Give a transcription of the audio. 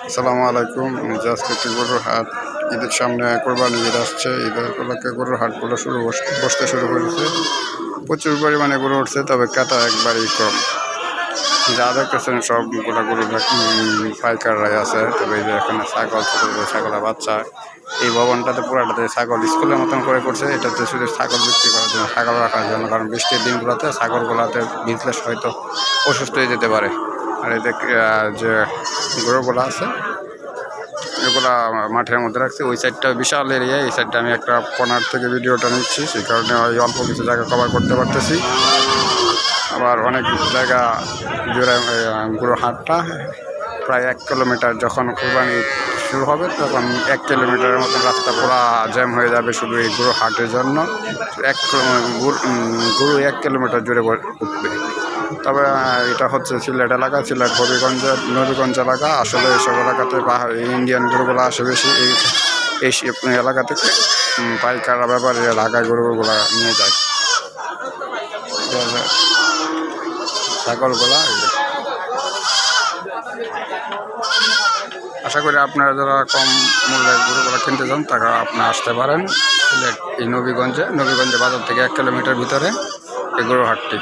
আসসালামু আলাইকুম। জাস্ট একটি গরুর হাট। ঈদের সামনে কোরবানি ঈদ আসছে। ঈদের উপলক্ষে গরুর হাটগুলো বসতে শুরু করেছে। প্রচুর পরিমাণে গরু উঠছে, তবে ক্রেতা একবারই কম। যা দেখতেছেন সবগুলা গরু পাইকাররাই আছে। তবে এই যে এখানে ছাগল, ছোটো ছোটো ছাগলের বাচ্চা। এই ভবনটাতে পুরাটাতে ছাগল স্কুলের মতন করছে। এটাতে শুধু ছাগল বিক্রি করার জন্য, ছাগল রাখার জন্য। কারণ বৃষ্টির দিনগুলোতে ছাগলগুলোতে ভিজলে হয়তো অসুস্থ হয়ে যেতে পারে। আর এতে যে গরুগুলো আছে এগুলা মাঠের মধ্যে রাখছি। ওই সাইডটা বিশাল এরিয়া, এই সাইডটা আমি একটা কর্নার থেকে ভিডিওটা নিচ্ছি, সেই কারণে ওই অল্প কিছু জায়গা কভার করতে পারতেছি। আবার অনেক জায়গা জুড়ে গরুর হাটটা প্রায় 1 কিলোমিটার। যখন কোরবানি শুরু হবে তখন 1 কিলোমিটারের মতো রাস্তা পুরা জ্যাম হয়ে যাবে শুধু এই গরু হাটের জন্য। গরু 1 কিলোমিটার জুড়ে উঠবে। তবে এটা হচ্ছে সিলেট এলাকা, সিলেট নবীগঞ্জ এলাকা। আসলে এইসব এলাকাতে ইন্ডিয়ান গরুগুলো আসে বেশি। এই এলাকা থেকে পাইকাররা ব্যাপারীরা ঢাকায় গরুগুলো নিয়ে যায়। ছাগলগুলা আশা করি আপনারা যারা কম মূল্যের গরুগুলো কিনতে চান তারা আপনারা আসতে পারেন সিলেট এই নবীগঞ্জে বাজার থেকে 1 কিলোমিটার ভিতরে এই গরুর হাটটি।